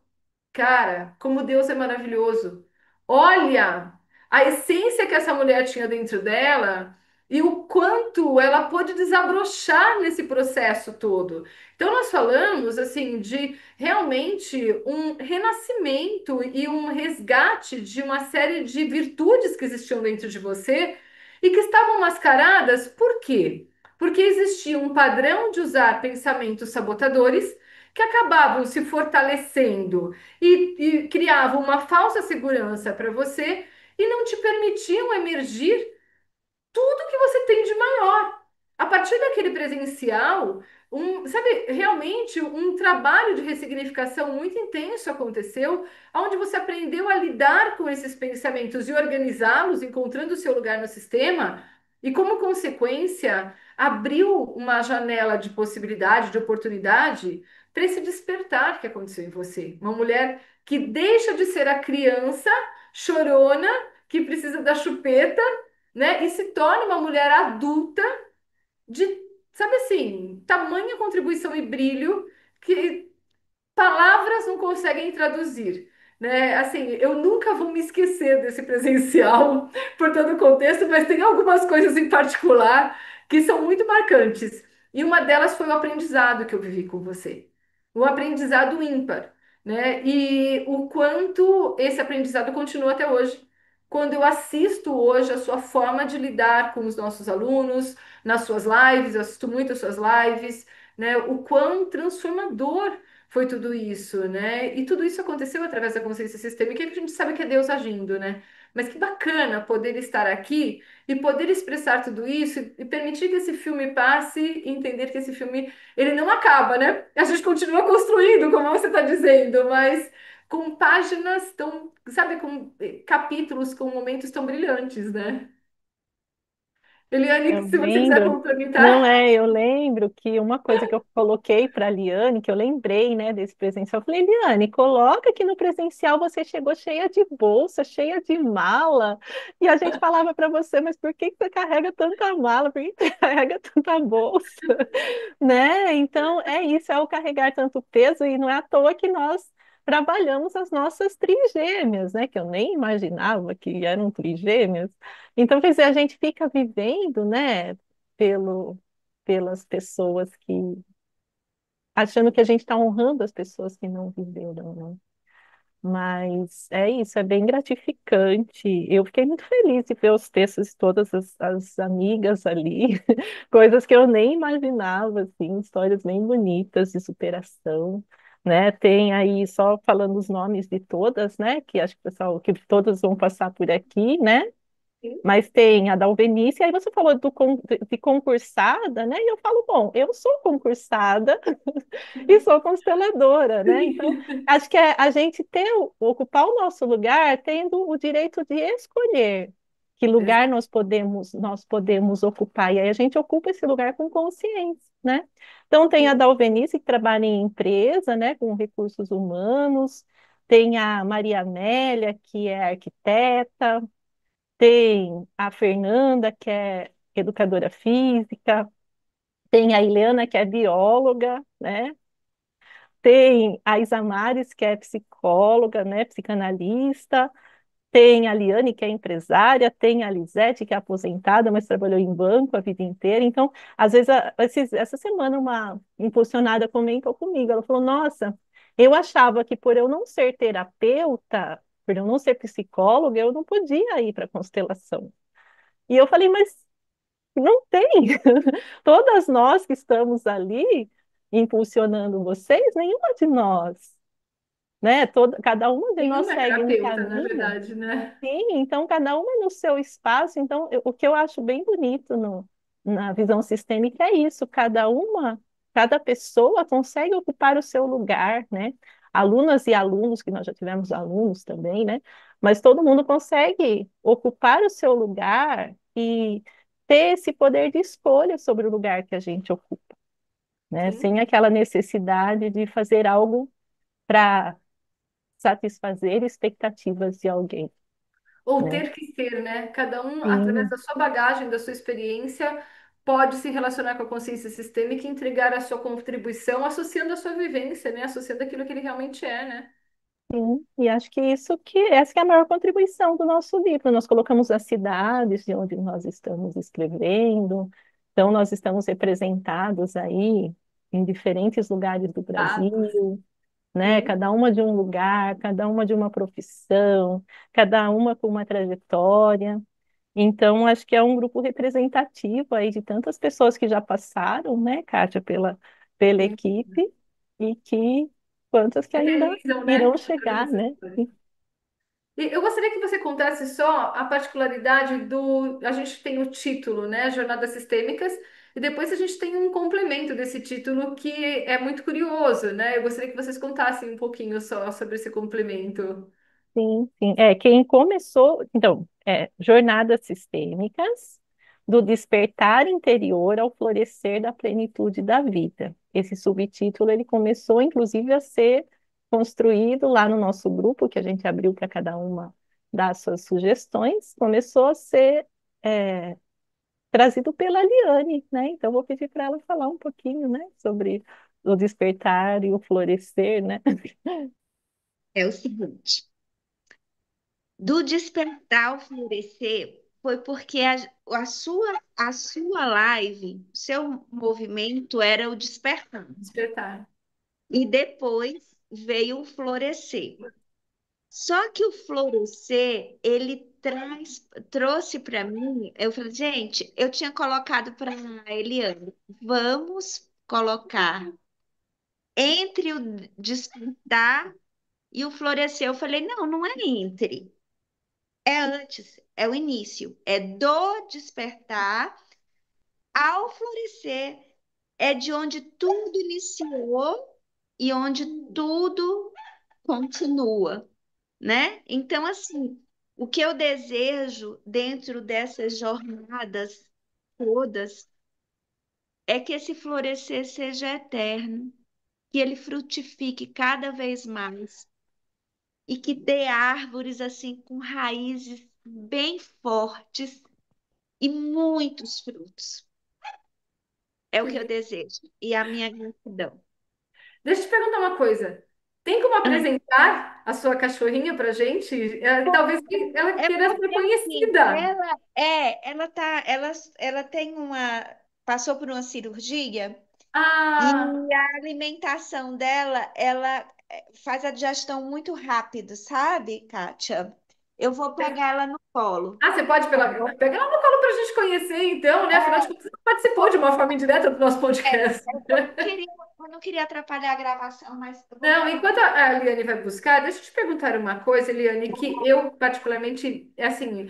A: cara, como Deus é maravilhoso. Olha a essência que essa mulher tinha dentro dela e o quanto ela pôde desabrochar nesse processo todo. Então, nós falamos assim de realmente um renascimento e um resgate de uma série de virtudes que existiam dentro de você e que estavam mascaradas, por quê? Porque existia um padrão de usar pensamentos sabotadores que acabavam se fortalecendo e criavam uma falsa segurança para você e não te permitiam emergir tudo que você tem de maior. A partir daquele presencial, sabe, realmente um trabalho de ressignificação muito intenso aconteceu, onde você aprendeu a lidar com esses pensamentos e organizá-los, encontrando o seu lugar no sistema, e como consequência, abriu uma janela de possibilidade, de oportunidade para esse despertar que aconteceu em você. Uma mulher que deixa de ser a criança chorona que precisa da chupeta, né? E se torna uma mulher adulta de, sabe assim, tamanha contribuição e brilho que palavras não conseguem traduzir, né? Assim, eu nunca vou me esquecer desse presencial por todo o contexto, mas tem algumas coisas em particular que são muito marcantes. E uma delas foi o aprendizado que eu vivi com você, um aprendizado ímpar, né? E o quanto esse aprendizado continua até hoje. Quando eu assisto hoje a sua forma de lidar com os nossos alunos, nas suas lives, eu assisto muito as suas lives, né? O quão transformador foi tudo isso, né? E tudo isso aconteceu através da consciência sistêmica, que a gente sabe que é Deus agindo, né? Mas que bacana poder estar aqui e poder expressar tudo isso e permitir que esse filme passe e entender que esse filme ele não acaba, né? A gente continua construindo, como você está dizendo, mas com páginas tão, sabe, com capítulos, com momentos tão brilhantes, né? Eliane,
B: Eu
A: se você quiser
B: lembro, não
A: complementar.
B: é, eu lembro que uma coisa que eu coloquei para a Liane, que eu lembrei, né, desse presencial, eu falei, Liane, coloca que no presencial você chegou cheia de bolsa, cheia de mala, e a gente falava para você, mas por que que você carrega tanta mala? Por que que você carrega tanta bolsa? Né? Então, é isso, é o carregar tanto peso, e não é à toa que nós trabalhamos as nossas trigêmeas, né? Que eu nem imaginava que eram trigêmeas. Então, quer dizer, a gente fica vivendo, né, pelas pessoas que, achando que a gente está honrando as pessoas que não viveram, né? Mas é isso, é bem gratificante. Eu fiquei muito feliz de ver os textos de todas as amigas ali, coisas que eu nem imaginava, assim, histórias bem bonitas de superação, né? Tem aí, só falando os nomes de todas, né? Que acho que o pessoal, que todas vão passar por aqui, né? Mas tem a da Alvenice, aí você falou de concursada, né? E eu falo, bom, eu sou concursada e sou consteladora, né? Então, acho que é a gente ter, ocupar o nosso lugar, tendo o direito de escolher que lugar nós podemos ocupar. E aí a gente ocupa esse lugar com consciência, né? Então, tem a Dalvenice, que trabalha em empresa, né, com recursos humanos, tem a Maria Amélia, que é arquiteta, tem a Fernanda, que é educadora física, tem a Ileana, que é bióloga, né? Tem a Isamares, que é psicóloga, né, psicanalista, tem a Liane, que é empresária, tem a Lisete, que é aposentada, mas trabalhou em banco a vida inteira. Então, às vezes, essa semana, uma impulsionada comentou comigo, ela falou, nossa, eu achava que por eu não ser terapeuta, por eu não ser psicóloga, eu não podia ir para a constelação. E eu falei, mas não tem. Todas nós que estamos ali impulsionando vocês, nenhuma de nós, né? Cada uma de nós
A: Nenhuma é
B: segue um
A: terapeuta, na
B: caminho.
A: verdade, né?
B: Sim, então cada uma no seu espaço. Então, o que eu acho bem bonito na visão sistêmica é isso, cada pessoa consegue ocupar o seu lugar, né? alunas e alunos, que nós já tivemos alunos também, né? Mas todo mundo consegue ocupar o seu lugar e ter esse poder de escolha sobre o lugar que a gente ocupa, né?
A: Sim.
B: Sem aquela necessidade de fazer algo para satisfazer expectativas de alguém,
A: Ou
B: né?
A: ter que ser, né? Cada um, através
B: Sim,
A: da sua bagagem, da sua experiência, pode se relacionar com a consciência sistêmica e entregar a sua contribuição, associando a sua vivência, né? Associando aquilo que ele realmente é, né?
B: sim. E acho que essa que é a maior contribuição do nosso livro. Nós colocamos as cidades de onde nós estamos escrevendo, então nós estamos representados aí em diferentes lugares do
A: Dados.
B: Brasil, né?
A: Sim.
B: Cada uma de um lugar, cada uma de uma profissão, cada uma com uma trajetória. Então, acho que é um grupo representativo aí de tantas pessoas que já passaram, né, Kátia, pela
A: Sim.
B: equipe, e que quantas que ainda
A: Eternizam,
B: irão
A: né? A
B: chegar, né?
A: trajetória. E eu gostaria que você contasse só a particularidade do. A gente tem o título, né? Jornadas Sistêmicas, e depois a gente tem um complemento desse título que é muito curioso, né? Eu gostaria que vocês contassem um pouquinho só sobre esse complemento.
B: Sim, sim. Quem começou, então, jornadas sistêmicas do despertar interior ao florescer da plenitude da vida. Esse subtítulo ele começou, inclusive, a ser construído lá no nosso grupo, que a gente abriu para cada uma dar suas sugestões, começou a ser é, trazido pela Liane, né? Então, vou pedir para ela falar um pouquinho, né, sobre o despertar e o florescer, né?
C: É o seguinte, do despertar ao florescer foi porque a sua live, o seu movimento era o despertar.
A: Despertar.
C: E depois veio o florescer. Só que o florescer, ele trouxe para mim, eu falei, gente, eu tinha colocado para a Eliane, vamos colocar entre o despertar e o florescer. Eu falei, não, não é entre, é antes, é o início, é do despertar ao florescer, é de onde tudo iniciou e onde tudo continua, né? Então, assim, o que eu desejo dentro dessas jornadas todas é que esse florescer seja eterno, que ele frutifique cada vez mais e que dê árvores assim com raízes bem fortes e muitos frutos. É o
A: Que
C: que eu
A: lindo.
C: desejo e a minha gratidão.
A: Deixa eu te perguntar uma coisa. Tem como
C: Ah,
A: apresentar a sua cachorrinha pra gente? Talvez ela
C: é
A: queira ser
C: porque assim,
A: conhecida.
C: ela tem passou por uma cirurgia. E
A: Ah,
C: a alimentação dela, ela faz a digestão muito rápido, sabe, Kátia? Eu vou pegar ela no colo,
A: você pode
C: tá bom?
A: pegar ela no colo para a gente conhecer, então, né? Afinal de contas, você participou de uma forma indireta do nosso podcast.
C: Eu não queria atrapalhar a gravação, mas eu vou
A: Não,
C: pegar.
A: enquanto a Eliane vai buscar, deixa eu te perguntar uma coisa, Eliane, que eu particularmente, assim,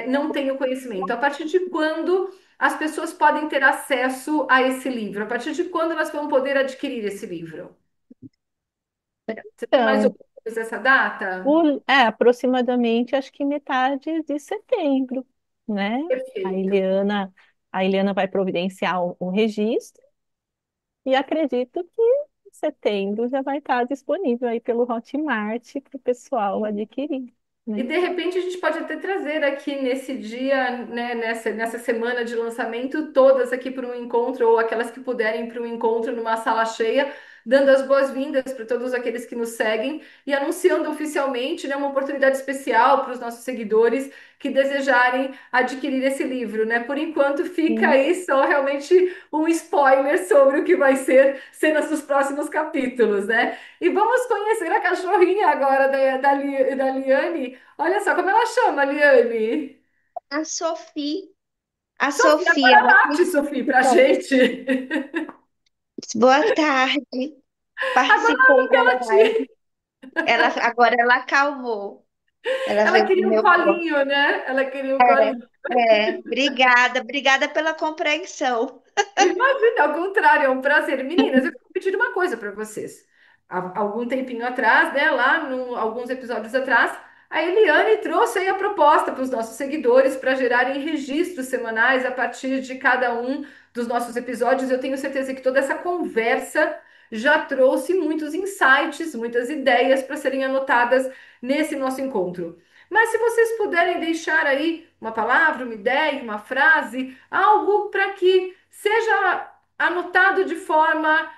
A: não tenho conhecimento. A partir de quando as pessoas podem ter acesso a esse livro? A partir de quando elas vão poder adquirir esse livro? Você tem mais ou
B: Então,
A: menos essa data?
B: aproximadamente, acho que metade de setembro, né? A
A: Perfeito.
B: Eliana, a Eliana vai providenciar o registro e acredito que em setembro já vai estar disponível aí pelo Hotmart para o pessoal adquirir,
A: E
B: né?
A: de repente a gente pode até trazer aqui nesse dia, né, nessa semana de lançamento, todas aqui para um encontro, ou aquelas que puderem para um encontro numa sala cheia, dando as boas-vindas para todos aqueles que nos seguem e anunciando oficialmente, né, uma oportunidade especial para os nossos seguidores que desejarem adquirir esse livro, né? Por enquanto fica
B: Sim.
A: aí só realmente um spoiler sobre o que vai ser cenas dos próximos capítulos, né? E vamos conhecer a cachorrinha agora da Liane. Olha só como ela chama, Liane.
C: A Sophie, a
A: Sofia,
C: Sofia,
A: agora bate, Sofia, pra gente.
C: boa tarde.
A: Agora ela
C: Participei
A: não quer
C: da live.
A: latir.
C: Agora ela acalmou. Ela
A: Ela
C: veio pro
A: queria um
C: meu colo.
A: colinho, né? Ela queria um colinho.
C: Obrigada pela compreensão.
A: Imagina, ao contrário, é um prazer. Meninas, eu quero pedir uma coisa para vocês. há algum tempinho atrás, né, lá alguns episódios atrás, a Eliane trouxe aí a proposta para os nossos seguidores para gerarem registros semanais a partir de cada um dos nossos episódios. Eu tenho certeza que toda essa conversa já trouxe muitos insights, muitas ideias para serem anotadas nesse nosso encontro. Mas se vocês puderem deixar aí uma palavra, uma ideia, uma frase, algo para que seja anotado de forma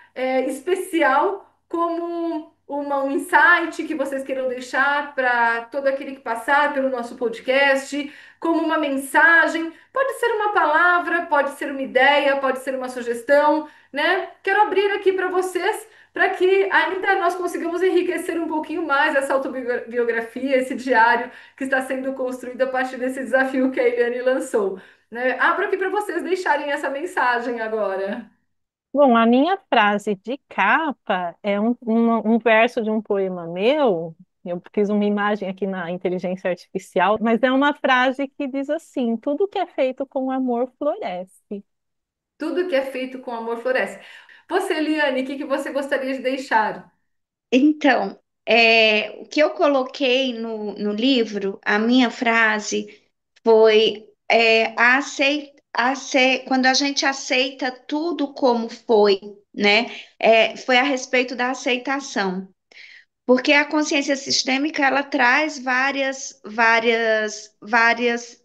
A: especial, como um insight que vocês queiram deixar para todo aquele que passar pelo nosso podcast, como uma mensagem, pode ser uma palavra, pode ser uma ideia, pode ser uma sugestão, né? Quero abrir aqui para vocês para que ainda nós consigamos enriquecer um pouquinho mais essa autobiografia, esse diário que está sendo construído a partir desse desafio que a Eliane lançou. Né? Abro aqui para vocês deixarem essa mensagem agora.
B: Bom, a minha frase de capa é um verso de um poema meu. Eu fiz uma imagem aqui na inteligência artificial, mas é uma frase que diz assim: tudo que é feito com amor floresce.
A: Tudo que é feito com amor floresce. Você, Eliane, o que você gostaria de deixar?
C: Então, o que eu coloquei no livro, a minha frase foi quando a gente aceita tudo como foi, né? Foi a respeito da aceitação. Porque a consciência sistêmica ela traz várias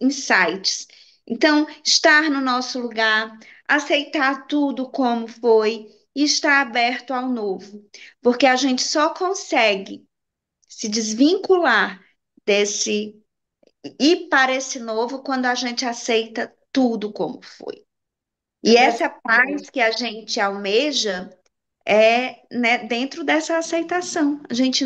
C: insights. Então, estar no nosso lugar, aceitar tudo como foi e estar aberto ao novo. Porque a gente só consegue se desvincular desse ir para esse novo quando a gente aceita tudo como foi.
A: É
C: E essa
A: verdadeiro.
C: paz que a gente almeja né, dentro dessa aceitação. A gente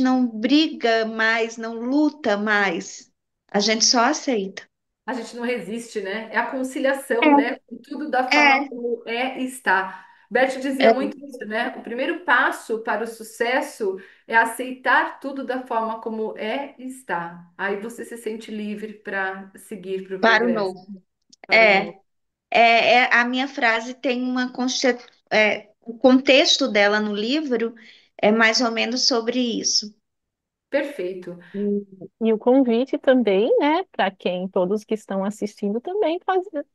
C: não briga mais, não luta mais. A gente só aceita.
A: A gente não resiste, né? É a conciliação, né? Com tudo da forma
C: É,
A: como é e está. Bert dizia
C: é,
A: muito isso, né? O primeiro passo para o sucesso é aceitar tudo da forma como é e está. Aí você se sente livre para seguir para o
C: para o
A: progresso,
C: novo.
A: para o
C: É,
A: novo.
C: a minha frase tem o contexto dela no livro é mais ou menos sobre isso.
A: Perfeito.
B: E o convite também, né, para quem, todos que estão assistindo também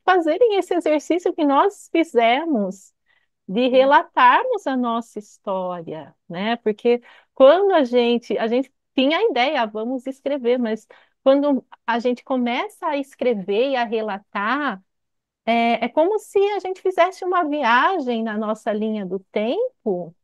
B: fazerem esse exercício que nós fizemos de
A: Sim.
B: relatarmos a nossa história, né? Porque quando a gente tinha a ideia, vamos escrever, mas quando a gente começa a escrever e a relatar, é como se a gente fizesse uma viagem na nossa linha do tempo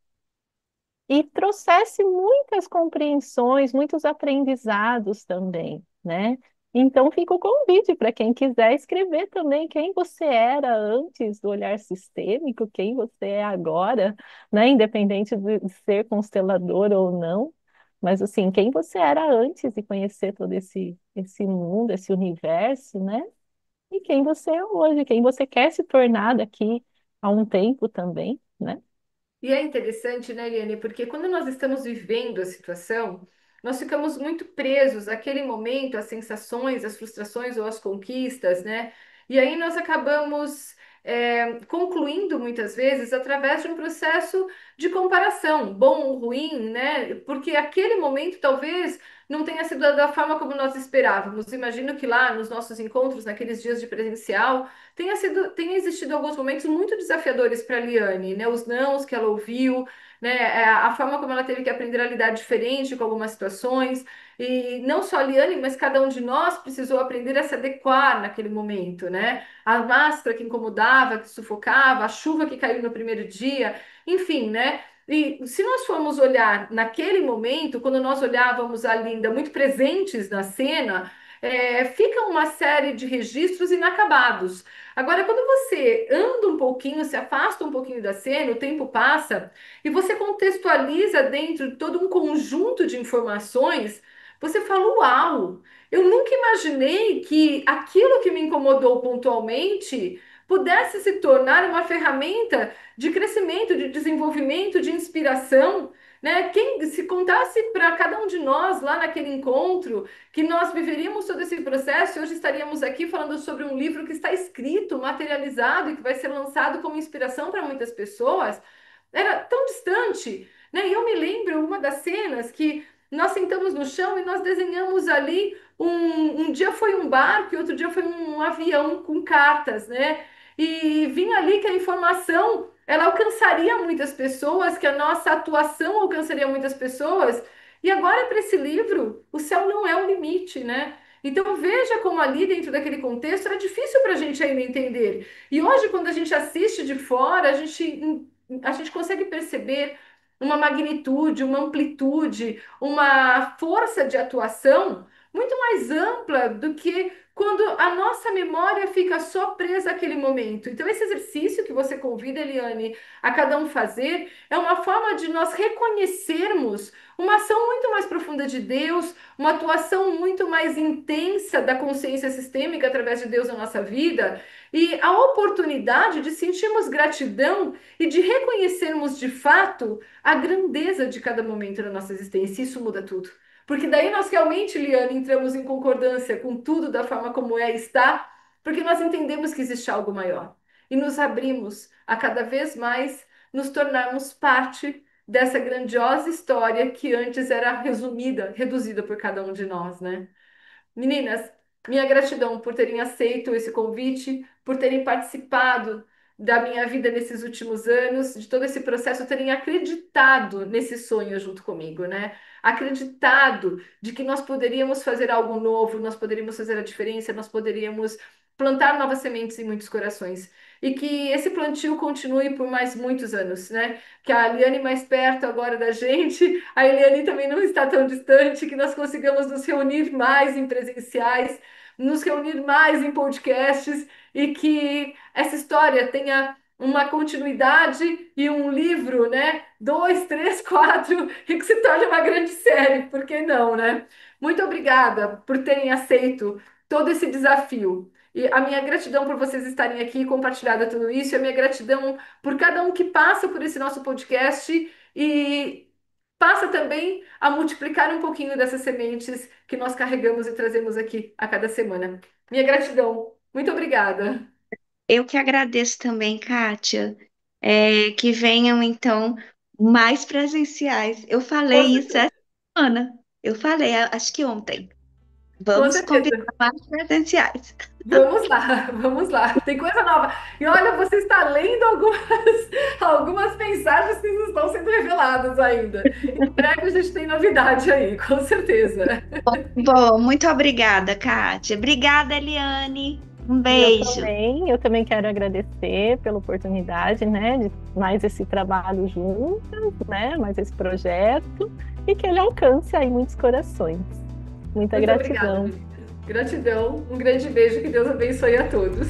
B: e trouxesse muitas compreensões, muitos aprendizados também, né? Então fica o convite para quem quiser escrever também quem você era antes do olhar sistêmico, quem você é agora, né? Independente de ser constelador ou não, mas assim, quem você era antes de conhecer todo esse mundo, esse universo, né? E quem você é hoje, quem você quer se tornar daqui a um tempo também, né?
A: E é interessante, né, Eliane, porque quando nós estamos vivendo a situação, nós ficamos muito presos àquele momento, às sensações, às frustrações ou às conquistas, né? E aí nós acabamos concluindo muitas vezes através de um processo de comparação, bom ou ruim, né? Porque aquele momento talvez não tenha sido da forma como nós esperávamos. Imagino que lá nos nossos encontros, naqueles dias de presencial, tenha existido alguns momentos muito desafiadores para a Liane, né? Os nãos que ela ouviu, né? A forma como ela teve que aprender a lidar diferente com algumas situações. E não só a Liane, mas cada um de nós precisou aprender a se adequar naquele momento, né? A máscara que incomodava, que sufocava, a chuva que caiu no primeiro dia, enfim, né? E se nós formos olhar naquele momento, quando nós olhávamos a Linda muito presentes na cena, fica uma série de registros inacabados. Agora, quando você anda um pouquinho, se afasta um pouquinho da cena, o tempo passa e você contextualiza dentro de todo um conjunto de informações, você fala: Uau! Eu nunca imaginei que aquilo que me incomodou pontualmente pudesse se tornar uma ferramenta de crescimento, de desenvolvimento, de inspiração. Né? Quem se contasse para cada um de nós lá naquele encontro que nós viveríamos todo esse processo e hoje estaríamos aqui falando sobre um livro que está escrito, materializado e que vai ser lançado como inspiração para muitas pessoas, era tão distante. né? E eu me lembro uma das cenas que nós sentamos no chão e nós desenhamos ali um dia foi um barco e outro dia foi um avião com cartas, né? E vinha ali que a informação ela alcançaria muitas pessoas, que a nossa atuação alcançaria muitas pessoas. E agora, para esse livro, o céu não é o limite, né? Então veja como ali dentro daquele contexto era difícil para a gente ainda entender. E hoje, quando a gente assiste de fora, a gente consegue perceber uma magnitude, uma amplitude, uma força de atuação muito mais ampla do que quando a nossa memória fica só presa àquele momento. Então, esse exercício que você convida, Eliane, a cada um fazer, é uma forma de nós reconhecermos uma ação muito mais profunda de Deus, uma atuação muito mais intensa da consciência sistêmica através de Deus na nossa vida, e a oportunidade de sentirmos gratidão e de reconhecermos de fato a grandeza de cada momento da nossa existência. Isso muda tudo. Porque daí nós realmente, Liane, entramos em concordância com tudo da forma como é e está, porque nós entendemos que existe algo maior. E nos abrimos a cada vez mais nos tornarmos parte dessa grandiosa história que antes era resumida, reduzida por cada um de nós, né? Meninas, minha gratidão por terem aceito esse convite, por terem participado da minha vida nesses últimos anos, de todo esse processo, terem acreditado nesse sonho junto comigo, né? Acreditado de que nós poderíamos fazer algo novo, nós poderíamos fazer a diferença, nós poderíamos plantar novas sementes em muitos corações. E que esse plantio continue por mais muitos anos, né? Que a Eliane mais perto agora da gente, a Eliane também não está tão distante, que nós consigamos nos reunir mais em presenciais, nos reunir mais em podcasts e que essa história tenha uma continuidade e um livro, né? 2, 3, 4, e que se torne uma grande série, por que não, né? Muito obrigada por terem aceito todo esse desafio. E a minha gratidão por vocês estarem aqui e compartilhado tudo isso, e a minha gratidão por cada um que passa por esse nosso podcast e passa também a multiplicar um pouquinho dessas sementes que nós carregamos e trazemos aqui a cada semana. Minha gratidão. Muito obrigada.
C: Eu que agradeço também, Kátia. Que venham então mais presenciais. Eu
A: Com
C: falei isso
A: certeza.
C: essa semana. Eu falei, acho que ontem.
A: Com
C: Vamos combinar
A: certeza.
C: mais presenciais.
A: Vamos lá, vamos lá. Tem coisa nova. E olha, você está lendo algumas mensagens que não estão sendo reveladas ainda. Em breve a gente tem novidade aí, com certeza.
C: Bom, muito obrigada, Kátia. Obrigada, Eliane. Um
B: E
C: beijo.
B: eu também quero agradecer pela oportunidade, né, de mais esse trabalho juntas, né, mais esse projeto, e que ele alcance aí muitos corações. Muita
A: Muito obrigada,
B: gratidão.
A: Melina. Gratidão, um grande beijo, que Deus abençoe a todos.